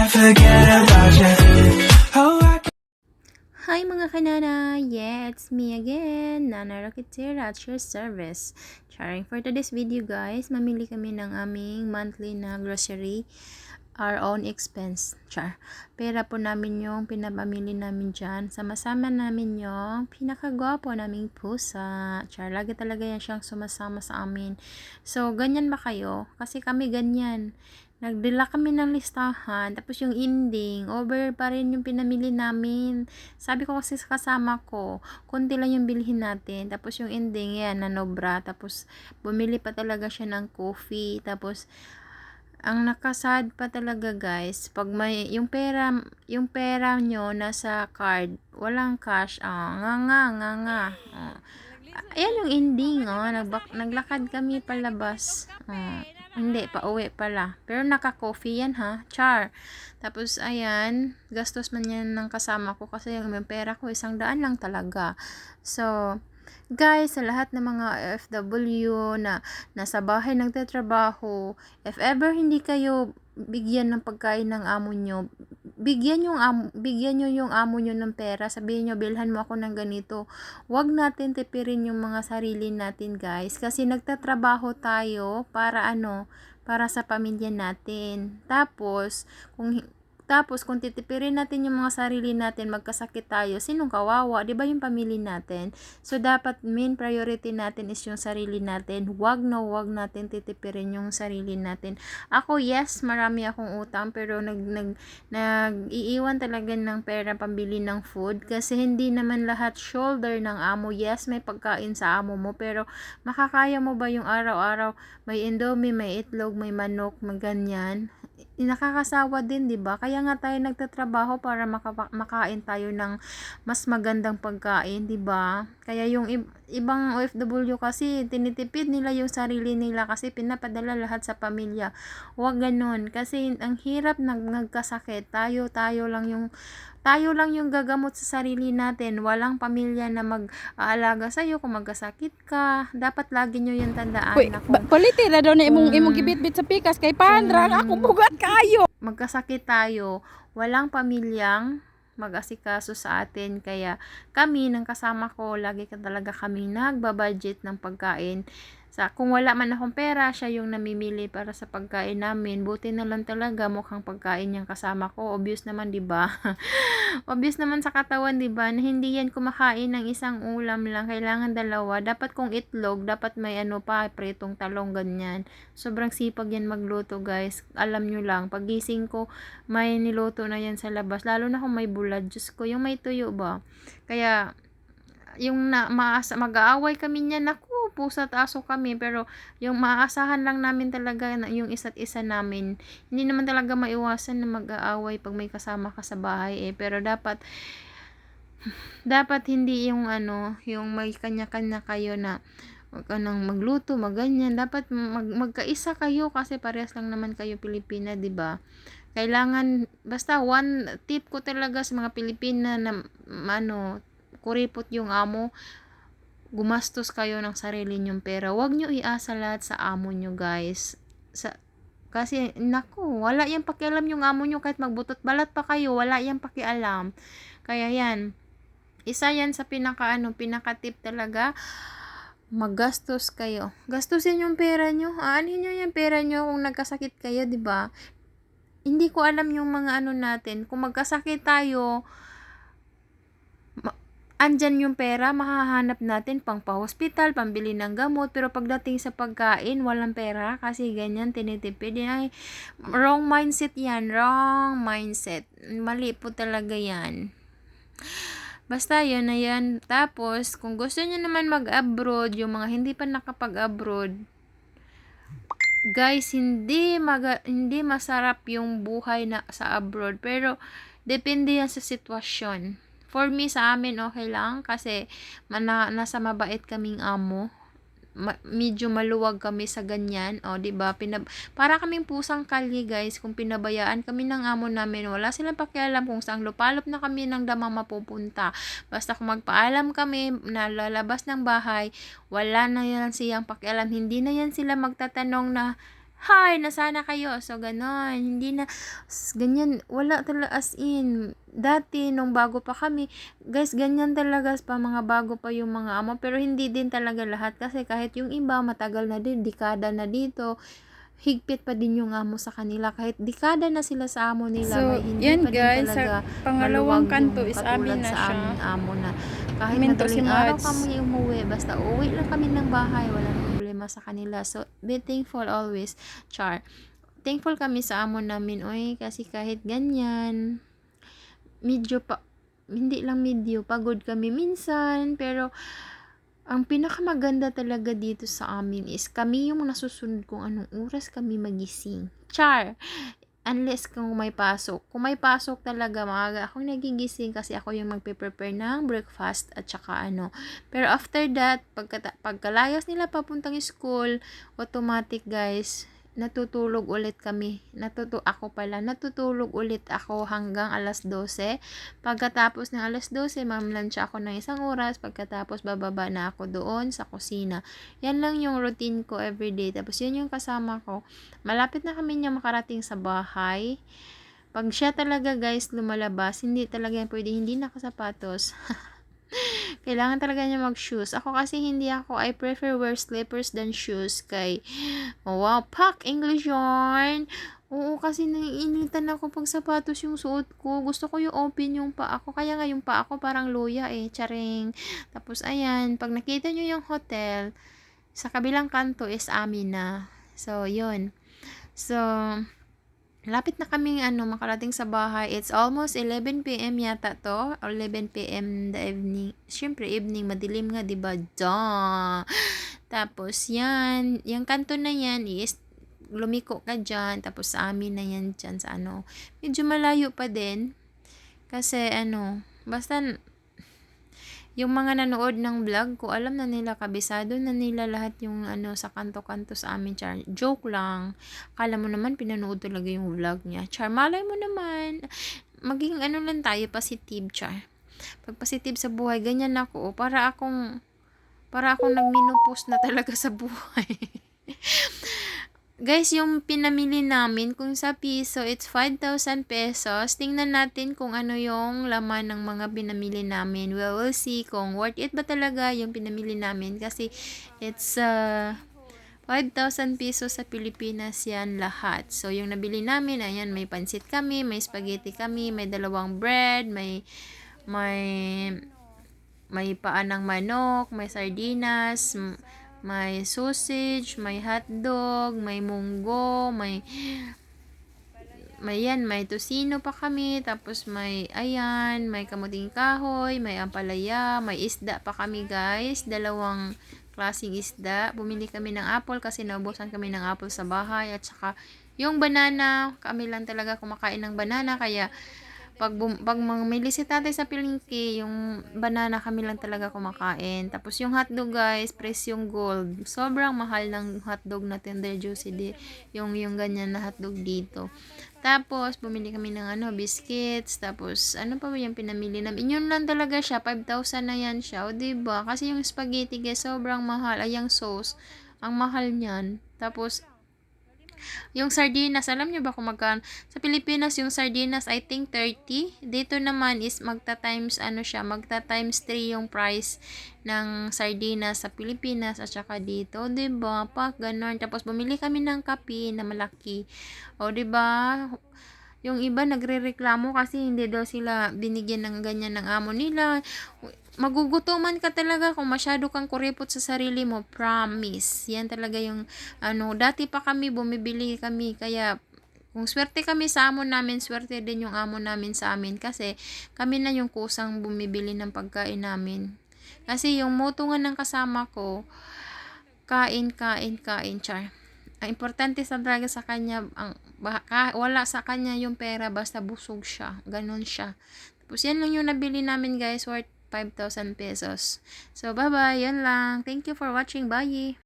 can't forget about you. Oh, Hi mga kanana! Yeah, it's me again, Nana Rocketera at your service. Charing for today's video guys, mamili kami ng aming monthly na grocery, our own expense. Char. Pera po namin yung pinapamili namin dyan. Sama-sama namin yung pinakagwapo naming pusa. Char, lagi talaga yan siyang sumasama sa amin. So, ganyan ba kayo? Kasi kami ganyan. Nagdala kami ng listahan, tapos yung ending, over pa rin yung pinamili namin. Sabi ko kasi sa kasama ko, konti lang yung bilhin natin, tapos yung ending, yan, nanobra, tapos bumili pa talaga siya ng coffee, tapos ang nakasad pa talaga guys, pag may, yung pera nyo nasa card, walang cash, nga. Ayan yung ending, naglakad kami palabas. Hindi, pauwi pala. Pero naka-coffee yan ha, char. Tapos ayan, gastos man yan ng kasama ko kasi yung pera ko 100 lang talaga. So, guys, sa lahat ng mga OFW na nasa bahay nagtatrabaho, if ever hindi kayo bigyan ng pagkain ng amo nyo, bigyan nyo yung amo nyo ng pera, sabihin nyo, bilhan mo ako ng ganito. Huwag natin tipirin yung mga sarili natin guys, kasi nagtatrabaho tayo para para sa pamilya natin. Tapos kung titipirin natin yung mga sarili natin, magkasakit tayo, sinong kawawa? 'Di ba yung pamilya natin? So dapat main priority natin is yung sarili natin. Huwag natin titipirin yung sarili natin. Ako, yes, marami akong utang pero nag-iiwan talaga ng pera pambili ng food kasi hindi naman lahat shoulder ng amo. Yes, may pagkain sa amo mo pero makakaya mo ba yung araw-araw may indomie, may itlog, may manok, may ganyan? Nakakasawa din, 'di ba? Kaya nga tayo nagtatrabaho para makain tayo ng mas magandang pagkain, 'di ba? Kaya yung ibang OFW kasi tinitipid nila yung sarili nila kasi pinapadala lahat sa pamilya. Huwag ganun kasi ang hirap nagkasakit. Tayo lang yung gagamot sa sarili natin. Walang pamilya na mag-aalaga sa'yo kung magkasakit ka. Dapat lagi nyo yung tandaan Uy, na kung paliti na daw na imong gibit-bit sa pikas kay Pandrang ako bugat kayo. magkasakit tayo, walang pamilyang mag-asikaso sa atin. Kaya kami, ng kasama ko, lagi talaga kami nagbabudget ng pagkain. Kung wala man akong pera, siya yung namimili para sa pagkain namin. Buti na lang talaga mukhang pagkain yung kasama ko. Obvious naman, 'di ba? Obvious naman sa katawan, 'di ba? Na hindi yan kumakain ng isang ulam lang, kailangan dalawa. Dapat kung itlog, dapat may pritong talong ganyan. Sobrang sipag yan magluto, guys. Alam nyo lang, pagising ko, may niluto na yan sa labas. Lalo na kung may bulad. Diyos ko, yung may tuyo ba? Kaya yung mag-aaway kami niyan, naku, pusa at aso kami, pero yung maaasahan lang namin talaga yung isa't isa namin. Hindi naman talaga maiwasan na mag-aaway pag may kasama ka sa bahay pero dapat hindi yung yung may kanya-kanya kayo na wag ka nang magluto, maganyan. Dapat magkaisa kayo kasi parehas lang naman kayo Pilipina, 'di ba? Kailangan, basta one tip ko talaga sa mga Pilipina na kuripot yung amo, gumastos kayo ng sarili nyong pera. Huwag nyo iasa lahat sa amo nyo, guys. Kasi, naku, wala yung pakialam yung amo nyo kahit magbutot balat pa kayo, wala yung pakialam. Kaya yan, isa yan sa pinaka-tip talaga, maggastos kayo. Gastusin yung pera nyo. Aanhin nyo yung pera nyo kung nagkasakit kayo, 'di ba? Hindi ko alam yung mga natin. Kung magkasakit tayo, andyan yung pera, mahahanap natin pang pa-hospital, pambili ng gamot, pero pagdating sa pagkain, walang pera, kasi ganyan, tinitipid. Ay, wrong mindset yan, wrong mindset. Mali po talaga yan. Basta yun na yan. Tapos, kung gusto nyo naman mag-abroad, yung mga hindi pa nakapag-abroad, guys, hindi masarap yung buhay na sa abroad, pero depende yan sa sitwasyon. For me, sa amin okay lang kasi nasa mabait kaming amo. Medyo maluwag kami sa ganyan, 'di ba? Para kaming pusang kalye, guys. Kung pinabayaan kami ng amo namin, wala silang pakialam kung saang lupalop na kami ng damang mapupunta. Basta kung magpaalam kami na lalabas ng bahay, wala na yan siyang pakialam. Hindi na yan sila magtatanong na, Hi, nasana kayo. So, ganon. Hindi na, ganyan, wala talaga as in. Dati, nung bago pa kami, guys, ganyan talaga pa mga bago pa yung mga amo. Pero hindi din talaga lahat. Kasi kahit yung iba, matagal na din, dekada na dito, higpit pa din yung amo sa kanila. Kahit dekada na sila sa amo nila, So, may hindi yan pa din guys, talaga sa pangalawang maluwag kanto yung is katulad amin na sa siya. aming amo na kahit Minto si madaling araw Mads. kami umuwi, basta uwi lang kami ng bahay, walang problema sa kanila. So, be thankful always, Char. Thankful kami sa amo namin, oy, kasi kahit ganyan, medyo pa, hindi lang medyo, pagod kami minsan, pero ang pinakamaganda talaga dito sa amin is kami yung nasusunod kung anong oras kami magising. Char! Unless kung may pasok. Kung may pasok talaga, maaga akong nagigising kasi ako yung magpe-prepare ng breakfast at saka ano. Pero after that, pagkalayas nila papuntang school, automatic guys, natutulog ulit kami. Natutulog ulit ako hanggang alas 12. Pagkatapos ng alas 12, mamlansya ako ng isang oras. Pagkatapos, bababa na ako doon sa kusina. Yan lang yung routine ko everyday. Tapos, yun yung kasama ko. Malapit na kami niya makarating sa bahay. Pag siya talaga guys lumalabas, hindi talaga yan pwede, hindi nakasapatos. Kailangan talaga niya mag-shoes. Ako kasi hindi ako, I prefer wear slippers than shoes. Wow, pak, English yarn. Oo, kasi naiinitan ako pag sapatos yung suot ko. Gusto ko yung open yung paa ko. Kaya nga yung paa ko parang luya charing. Tapos ayan, pag nakita nyo yung hotel, sa kabilang kanto is amin na. So, yun. So, lapit na kaming makarating sa bahay. It's almost 11 p.m. yata to. Or 11 p.m. the evening. Siyempre, evening. Madilim nga, diba? Duh! Tapos, yan. Yung kanto na yan is lumiko ka dyan. Tapos, sa amin na yan dyan sa medyo malayo pa din. Kasi, basta, yung mga nanood ng vlog ko, alam na nila, kabisado na nila lahat yung sa kanto-kanto sa amin, Char. Joke lang. Kala mo naman, pinanood talaga yung vlog niya. Char, malay mo naman. Maging lang tayo, positive, Char. Pag positive sa buhay, ganyan ako. Para akong nagminupos na talaga sa buhay. Guys, yung pinamili namin, kung sa piso, it's 5,000 pesos. Tingnan natin kung ano yung laman ng mga pinamili namin. Well, we'll see kung worth it ba talaga yung pinamili namin. Kasi, it's 5,000 pesos sa Pilipinas yan lahat. So, yung nabili namin, ayan, may pansit kami, may spaghetti kami, may dalawang bread, may paa ng manok, may sardinas, may sausage, may hotdog, may munggo, may tocino pa kami, tapos may kamuting kahoy, may ampalaya, may isda pa kami guys, dalawang klaseng isda. Bumili kami ng apple kasi naubusan kami ng apple sa bahay, at saka yung banana, kami lang talaga kumakain ng banana, kaya pag mamili si tatay sa palengke, yung banana kami lang talaga kumakain. Tapos yung hotdog guys, presyong gold. Sobrang mahal ng hotdog na Tender Juicy yung ganyan na hotdog dito. Tapos bumili kami ng biscuits. Tapos ano pa ba yung pinamili namin? Yun lang talaga siya, 5,000 na yan siya. O diba? Kasi yung spaghetti guys, sobrang mahal. Ay, yung sauce, ang mahal niyan. Tapos yung sardinas, alam nyo ba kung magkano? Sa Pilipinas, yung sardinas, I think 30. Dito naman is magta-times 3 yung price ng sardinas sa Pilipinas at saka dito. Diba? Pak, ganun. Tapos, bumili kami ng kape na malaki. O, diba? Yung iba nagrereklamo kasi hindi daw sila binigyan ng ganyan ng amo nila. Magugutuman ka talaga kung masyado kang kuripot sa sarili mo. Promise. Yan talaga yung dati pa kami bumibili kami, kaya kung swerte kami sa amo namin, swerte din yung amo namin sa amin kasi kami na yung kusang bumibili ng pagkain namin. Kasi yung moto nga ng kasama ko, kain, Char. Ang importante sa talaga sa kanya, wala sa kanya yung pera, basta busog siya. Ganon siya. Tapos yan lang yung nabili namin guys, worth 5,000 pesos. So, bye-bye. Yan lang. Thank you for watching. Bye!